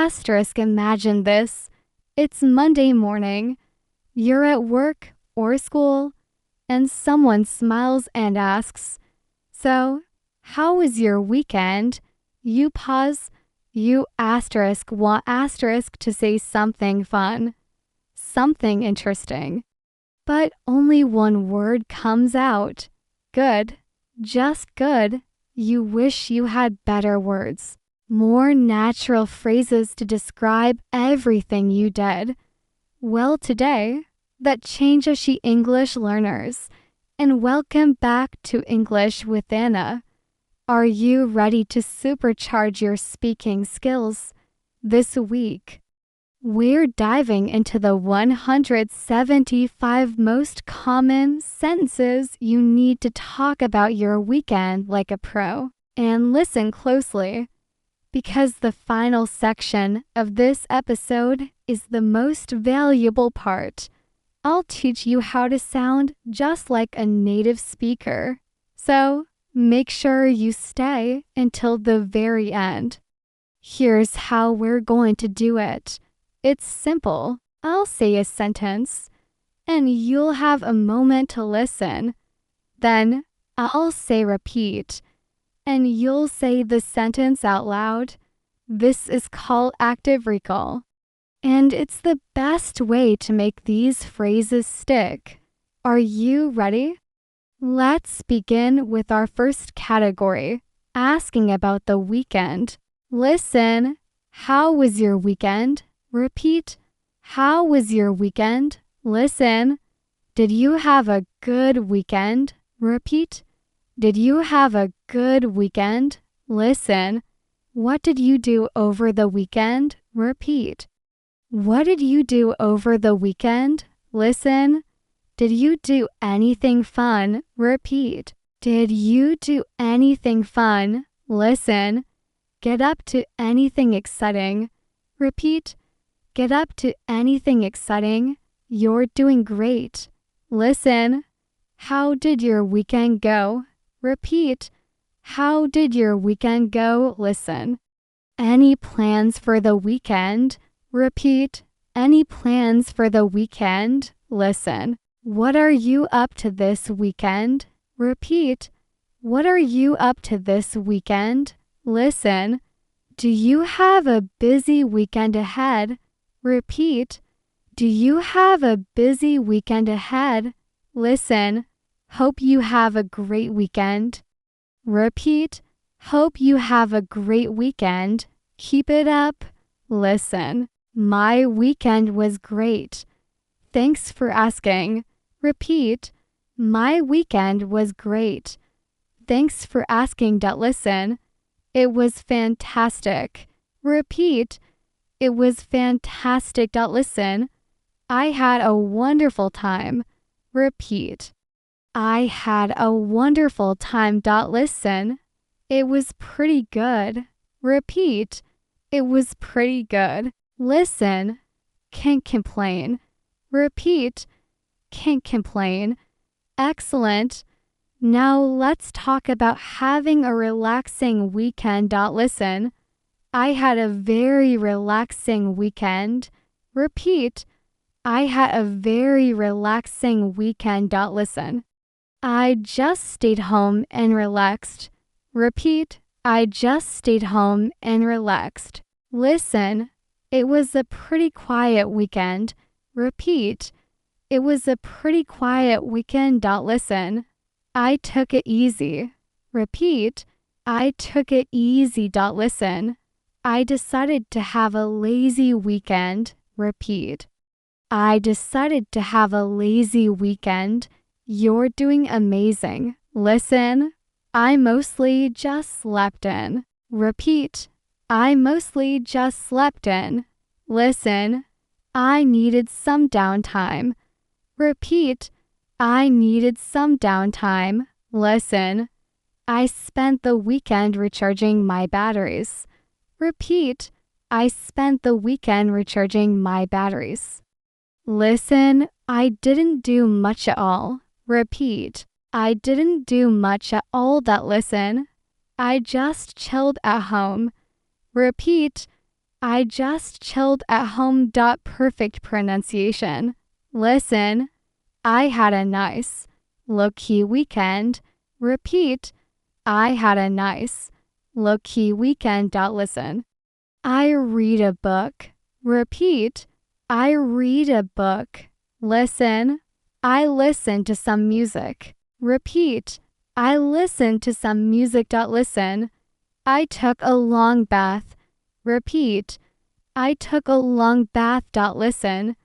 Imagine this. It's Monday morning. You're at work or school, and someone smiles and asks, "So, how was your weekend?" You pause. You want asterisk to say something fun, something interesting. But only one word comes out. Good. Just good. You wish you had better words. More natural phrases to describe everything you did. Well, today, that changes she English learners. And welcome back to English with Anna. Are you ready to supercharge your speaking skills? This week, we're diving into the 175 most common sentences you need to talk about your weekend like a pro. And listen closely, because the final section of this episode is the most valuable part. I'll teach you how to sound just like a native speaker. So, make sure you stay until the very end. Here's how we're going to do it. It's simple. I'll say a sentence, and you'll have a moment to listen. Then I'll say repeat, and you'll say the sentence out loud. This is called active recall, and it's the best way to make these phrases stick. Are you ready? Let's begin with our first category, asking about the weekend. Listen, how was your weekend? Repeat, how was your weekend? Listen, did you have a good weekend? Repeat, did you have a good weekend? Listen, what did you do over the weekend? Repeat, what did you do over the weekend? Listen, did you do anything fun? Repeat, did you do anything fun? Listen, get up to anything exciting? Repeat, get up to anything exciting? You're doing great. Listen, how did your weekend go? Repeat, how did your weekend go? Listen, any plans for the weekend? Repeat, any plans for the weekend? Listen, what are you up to this weekend? Repeat, what are you up to this weekend? Listen, do you have a busy weekend ahead? Repeat, do you have a busy weekend ahead? Listen, hope you have a great weekend. Repeat, hope you have a great weekend. Keep it up. Listen, my weekend was great. Thanks for asking. Repeat, my weekend was great. Thanks for asking. Listen, it was fantastic. Repeat, it was fantastic. Listen, I had a wonderful time. Repeat, I had a wonderful time. Listen, it was pretty good. Repeat, it was pretty good. Listen, can't complain. Repeat, can't complain. Excellent. Now let's talk about having a relaxing weekend. Listen, I had a very relaxing weekend. Repeat, I had a very relaxing weekend. Listen, I just stayed home and relaxed. Repeat, I just stayed home and relaxed. Listen, it was a pretty quiet weekend. Repeat, it was a pretty quiet weekend. Listen, I took it easy. Repeat, I took it easy. Listen, I decided to have a lazy weekend. Repeat, I decided to have a lazy weekend. You're doing amazing. Listen, I mostly just slept in. Repeat, I mostly just slept in. Listen, I needed some downtime. Repeat, I needed some downtime. Listen, I spent the weekend recharging my batteries. Repeat, I spent the weekend recharging my batteries. Listen, I didn't do much at all. Repeat, I didn't do much at all. Listen, I just chilled at home. Repeat, I just chilled at home. Perfect pronunciation. Listen. I had a nice, low-key weekend. Repeat. I had a nice, low-key weekend. Listen. I read a book. Repeat. I read a book. Listen. I listen to some music. Repeat. I listened to some music. Listen. I took a long bath. Repeat. I took a long bath. Listen.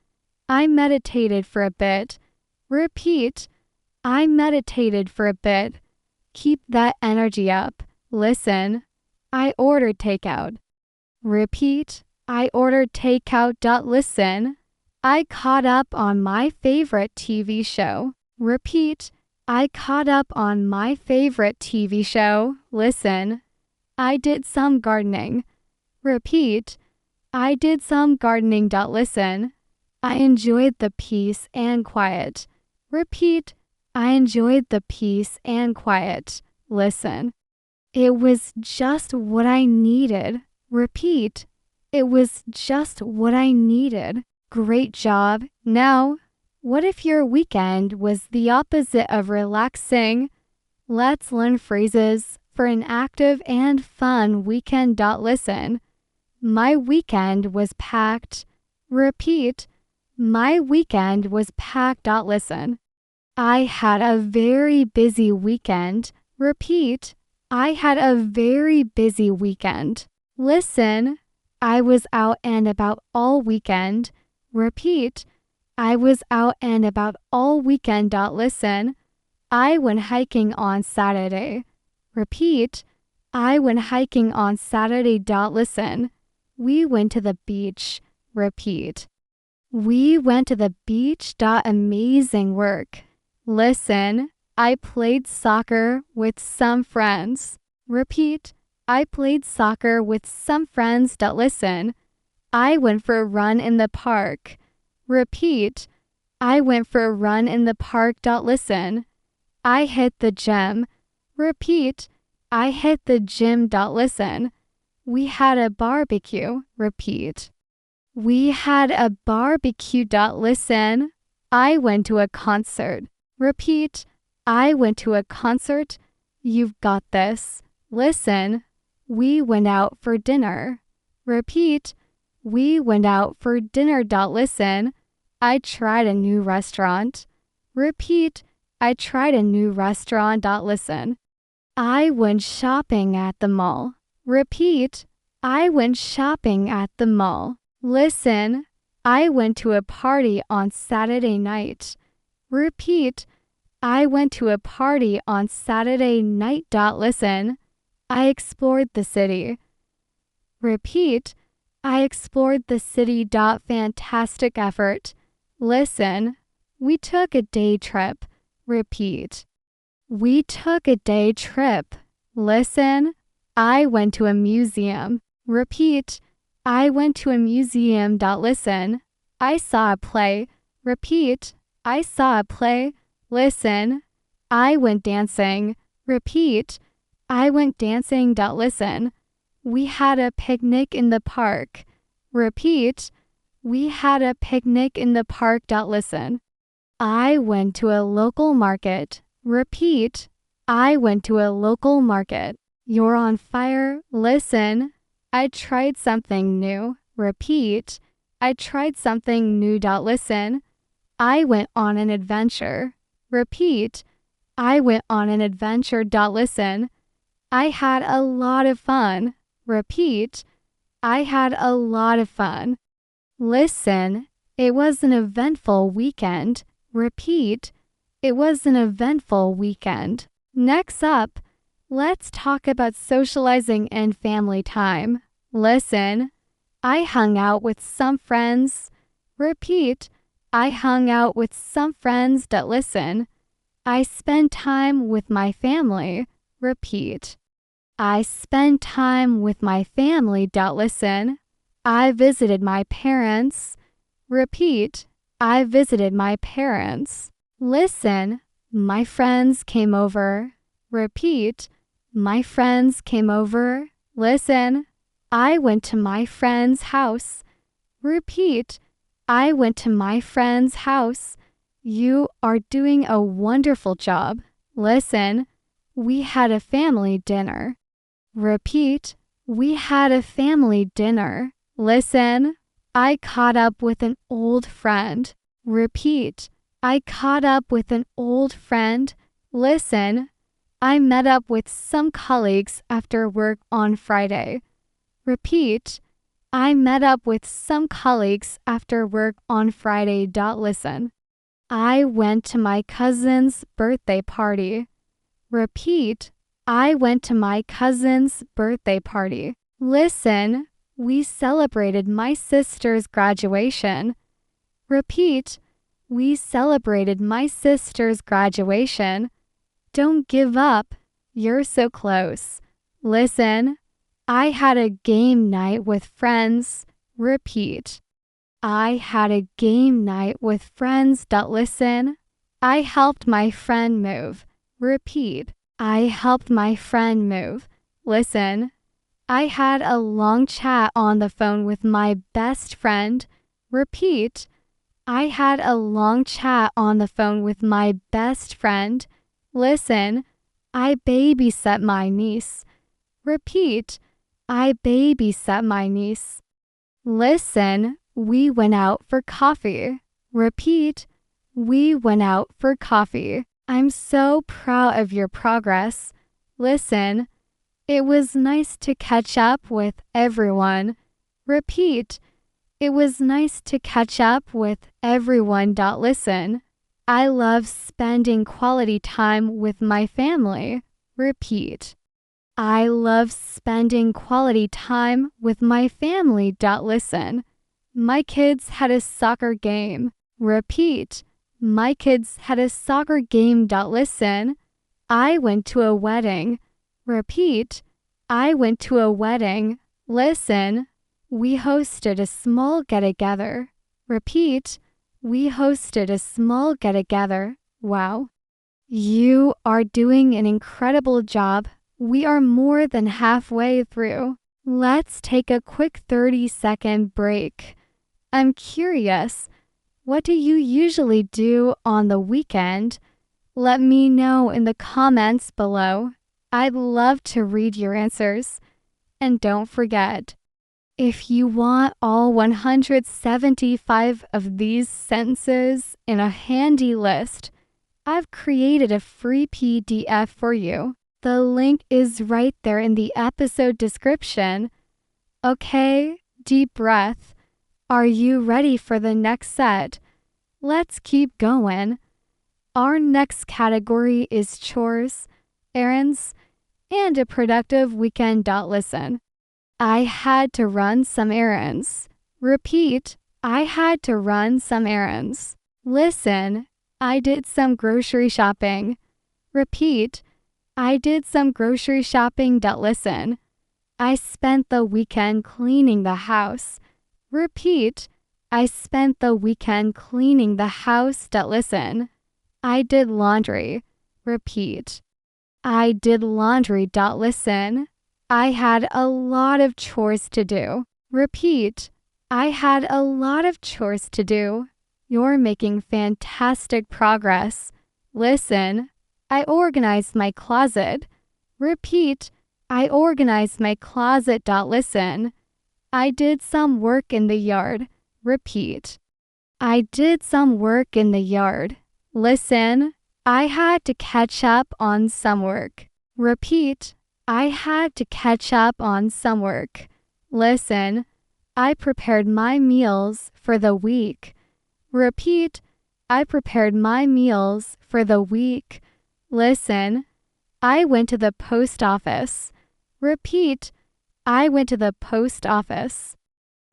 I meditated for a bit. Repeat. I meditated for a bit. Keep that energy up. Listen. I ordered takeout. Repeat. I ordered takeout. Listen. I caught up on my favorite TV show. Repeat. I caught up on my favorite TV show. Listen. I did some gardening. Repeat. I did some gardening. Listen. I enjoyed the peace and quiet. Repeat. I enjoyed the peace and quiet. Listen. It was just what I needed. Repeat. It was just what I needed. Great job. Now, what if your weekend was the opposite of relaxing? Let's learn phrases for an active and fun weekend. Listen. My weekend was packed. Repeat. My weekend was packed. Listen. I had a very busy weekend. Repeat. I had a very busy weekend. Listen. I was out and about all weekend. Repeat. I was out and about all weekend. Listen. I went hiking on Saturday. Repeat. I went hiking on Saturday. Listen. We went to the beach. Repeat. We went to the beach. Amazing work. Listen. I played soccer with some friends. Repeat. I played soccer with some friends. Listen. I went for a run in the park. Repeat. I went for a run in the park. Listen. I hit the gym. Repeat. I hit the gym. Listen. We had a barbecue. Repeat. We had a barbecue. Listen. I went to a concert. Repeat. I went to a concert. You've got this. Listen. We went out for dinner. Repeat. We went out for dinner. Listen. I tried a new restaurant. Repeat. I tried a new restaurant. Listen. I went shopping at the mall. Repeat. I went shopping at the mall. Listen. I went to a party on Saturday night. Repeat. I went to a party on Saturday night. Listen. I explored the city. Repeat. I explored the city. Fantastic effort. Listen. We took a day trip. Repeat. We took a day trip. Listen. I went to a museum. Repeat. I went to a museum. Listen. I saw a play. Repeat. I saw a play. Listen. I went dancing. Repeat. I went dancing. Listen. We had a picnic in the park. Repeat. We had a picnic in the park. Listen. I went to a local market. Repeat. I went to a local market. You're on fire. Listen. I tried something new. Repeat. I tried something new. Listen. I went on an adventure. Repeat. I went on an adventure. Listen. I had a lot of fun. Repeat. I had a lot of fun. Listen. It was an eventful weekend. Repeat. It was an eventful weekend. Next up, let's talk about socializing and family time. Listen. I hung out with some friends. Repeat. I hung out with some friends. Listen. I spent time with my family. Repeat. I spent time with my family. Listen. I visited my parents. Repeat. I visited my parents. Listen. My friends came over. Repeat. My friends came over. Listen. I went to my friend's house. Repeat. I went to my friend's house. You are doing a wonderful job. Listen. We had a family dinner. Repeat. We had a family dinner. Listen. I caught up with an old friend. Repeat. I caught up with an old friend. Listen. I met up with some colleagues after work on Friday. Repeat. I met up with some colleagues after work on Friday. Listen. I went to my cousin's birthday party. Repeat. I went to my cousin's birthday party. Listen. We celebrated my sister's graduation. Repeat. We celebrated my sister's graduation. Don't give up. You're so close. Listen. I had a game night with friends. Repeat. I had a game night with friends. Listen. I helped my friend move. Repeat. I helped my friend move. Listen. I had a long chat on the phone with my best friend. Repeat. I had a long chat on the phone with my best friend. Listen. I babysat my niece. Repeat. I babysat my niece. Listen. We went out for coffee. Repeat. We went out for coffee. I'm so proud of your progress. Listen. It was nice to catch up with everyone. Repeat. It was nice to catch up with everyone. Listen. I love spending quality time with my family. Repeat. I love spending quality time with my family. Listen. My kids had a soccer game. Repeat. My kids had a soccer game. Listen. I went to a wedding. Repeat. I went to a wedding. Listen. We hosted a small get-together. Repeat. We hosted a small get-together. Wow. You are doing an incredible job. We are more than halfway through. Let's take a quick 30-second break. I'm curious. What do you usually do on the weekend? Let me know in the comments below. I'd love to read your answers. And don't forget, if you want all 175 of these sentences in a handy list, I've created a free PDF for you. The link is right there in the episode description. Okay, deep breath. Are you ready for the next set? Let's keep going. Our next category is chores, errands, and a productive weekend. Listen. I had to run some errands. Repeat. I had to run some errands. Listen. I did some grocery shopping. Repeat. I did some grocery shopping. Listen. I spent the weekend cleaning the house. Repeat. I spent the weekend cleaning the house. Listen. I did laundry. Repeat. I did laundry. Listen. I had a lot of chores to do. Repeat. I had a lot of chores to do. You're making fantastic progress. Listen. I organized my closet. Repeat. I organized my closet. Listen. I did some work in the yard. Repeat. I did some work in the yard. Listen. I had to catch up on some work. Repeat. I had to catch up on some work. Listen. I prepared my meals for the week. Repeat. I prepared my meals for the week. Listen. I went to the post office. Repeat. I went to the post office.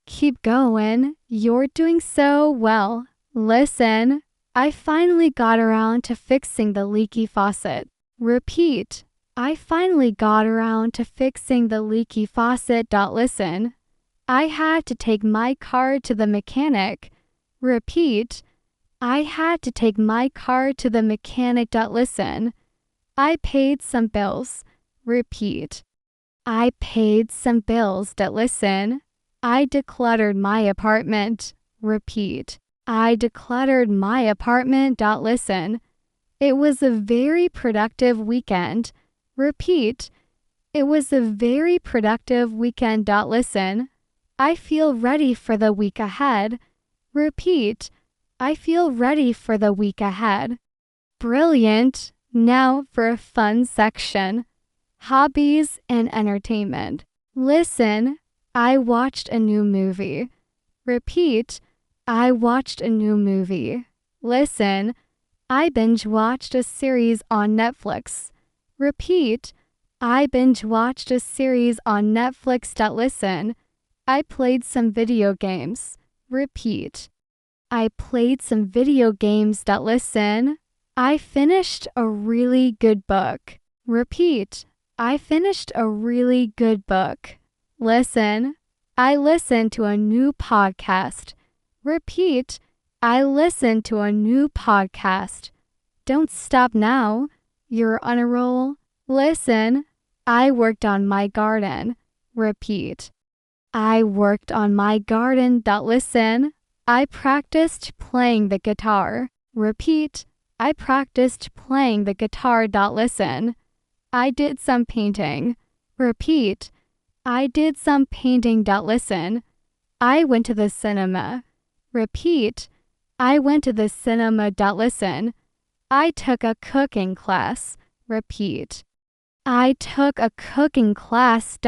Keep going. You're doing so well. Listen. I finally got around to fixing the leaky faucet. Repeat. I finally got around to fixing the leaky faucet. Listen. I had to take my car to the mechanic. Repeat. I had to take my car to the mechanic. Listen. I paid some bills. Repeat. I paid some bills. Listen. I decluttered my apartment. Repeat. I decluttered my apartment. Listen. It was a very productive weekend. Repeat. It was a very productive weekend. Listen. I feel ready for the week ahead. Repeat. I feel ready for the week ahead. Brilliant. Now for a fun section. Hobbies and entertainment. Listen. I watched a new movie. Repeat. I watched a new movie. Listen. I binge-watched a series on Netflix. Repeat. I binge-watched a series on Netflix. Listen. I played some video games. Repeat. I played some video games. Listen. I finished a really good book. Repeat. I finished a really good book. Listen. I listened to a new podcast. Repeat. I listened to a new podcast. Don't stop now. You're on a roll. Listen. I worked on my garden. Repeat. I worked on my garden. Listen. I practiced playing the guitar. Repeat. I practiced playing the guitar. Listen. I did some painting. Repeat. I did some painting. Listen. I went to the cinema. Repeat. I went to the cinema. Listen. I took a cooking class. Repeat. I took a cooking class.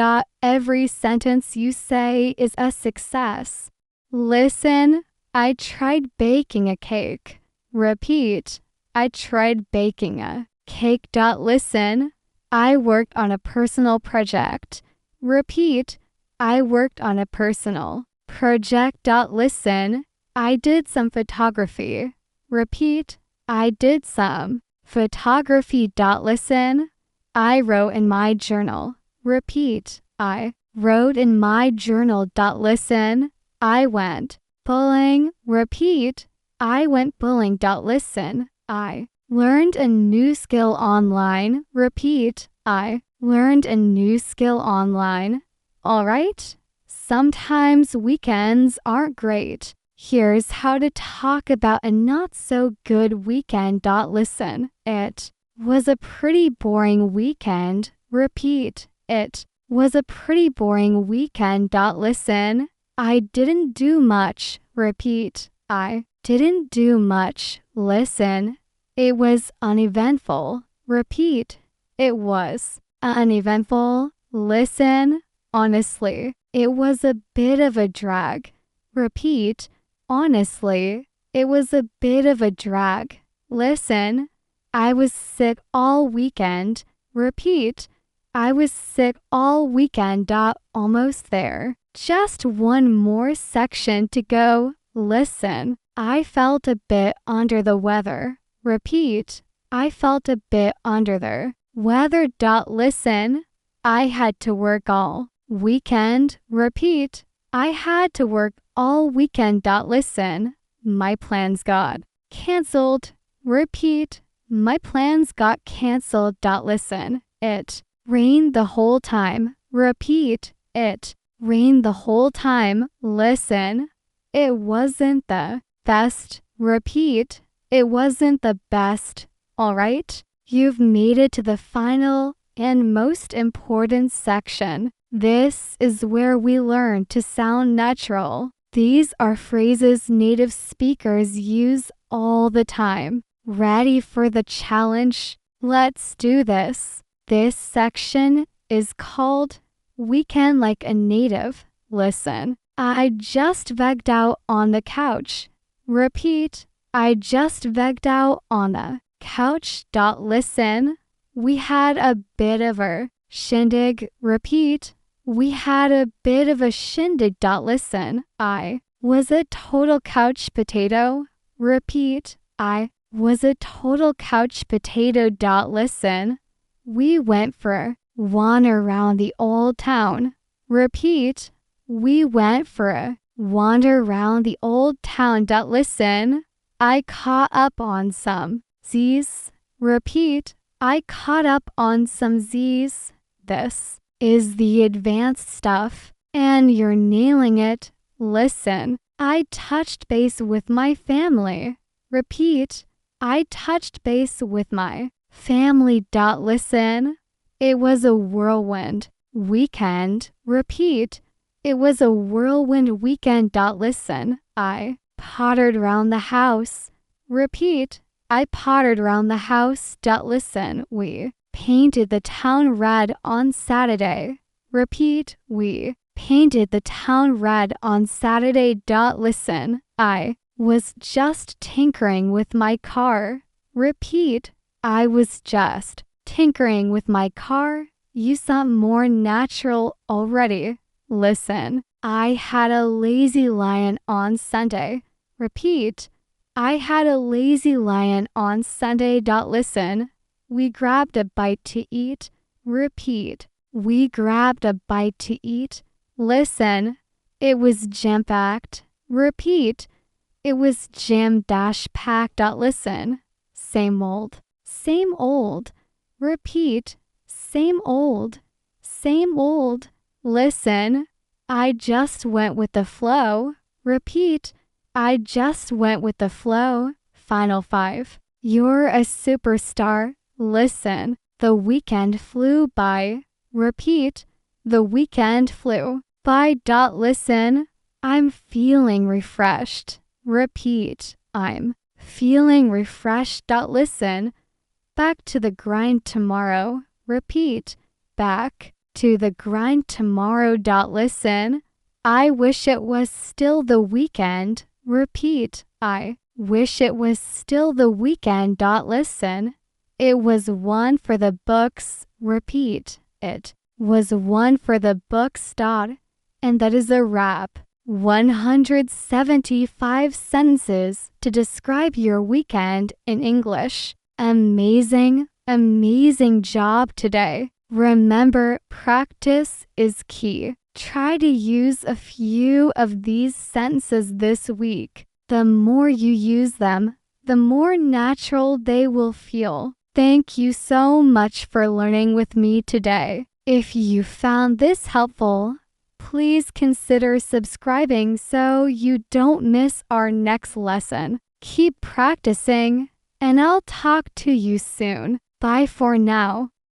Every sentence you say is a success. Listen. I tried baking a cake. Repeat. I tried baking a cake. Listen. I worked on a personal project. Repeat. I worked on a personal project. Listen. I did some photography. Repeat. I did some photography. Listen. I wrote in my journal. Repeat. I wrote in my journal. Listen. I went bowling. Repeat. I went bowling. Listen. I learned a new skill online. Repeat. I learned a new skill online. All right? Sometimes weekends aren't great. Here's how to talk about a not so good weekend. Listen. It was a pretty boring weekend. Repeat. It was a pretty boring weekend. Listen. I didn't do much. Repeat. I didn't do much. Listen. It was uneventful. Repeat. It was uneventful. Listen. Honestly, it was a bit of a drag. Repeat. Honestly, it was a bit of a drag. Listen. I was sick all weekend. Repeat. I was sick all weekend. Almost there. Just one more section to go. Listen. I felt a bit under the weather. Repeat. I felt a bit under the weather. Listen. I had to work all weekend. Repeat. I had to work all weekend. Listen. My plans got canceled. Repeat. My plans got canceled. Listen. It rained the whole time. Repeat. It rained the whole time. Listen. It wasn't the best. Repeat. It wasn't the best. All right? You've made it to the final and most important section. This is where we learn to sound natural. These are phrases native speakers use all the time. Ready for the challenge? Let's do this. This section is called Weekend Like a Native. Listen. I just vegged out on the couch. Repeat. I just vegged out on the couch. Listen. We had a bit of a shindig. Repeat. We had a bit of a shindig. Listen. I was a total couch potato. Repeat. I was a total couch potato. Listen. We went for a wander around the old town. Repeat. We went for a wander around the old town. Listen. I caught up on some Z's. Repeat. I caught up on some Z's. This is the advanced stuff, and you're nailing it. Listen, I touched base with my family. Repeat, I touched base with my family. Listen, it was a whirlwind weekend. Repeat, it was a whirlwind weekend. Listen, I pottered around the house. Repeat, I pottered around the house. Listen, we painted the town red on Saturday. Repeat, we painted the town red on Saturday. Listen, I was just tinkering with my car. Repeat, I was just tinkering with my car. You sound more natural already. Listen, I had a lazy lion on Sunday. Repeat, I had a lazy lion on Sunday. Listen, we grabbed a bite to eat. Repeat, we grabbed a bite to eat. Listen, it was jam-packed. Repeat, it was jam-packed. Listen, same old, same old. Repeat, same old, same old. Listen, I just went with the flow. Repeat, I just went with the flow. Final 5. You're a superstar. Listen, the weekend flew by. Repeat, the weekend flew by. Listen, I'm feeling refreshed. Repeat, I'm feeling refreshed. Listen, back to the grind tomorrow. Repeat, back to the grind tomorrow. Listen, I wish it was still the weekend. Repeat, I wish it was still the weekend. Listen, it was one for the books. Repeat, it was one for the books. And that is a wrap. 175 sentences to describe your weekend in English. Amazing, amazing job today. Remember, practice is key. Try to use a few of these sentences this week. The more you use them, the more natural they will feel. Thank you so much for learning with me today. If you found this helpful, please consider subscribing so you don't miss our next lesson. Keep practicing, and I'll talk to you soon. Bye for now.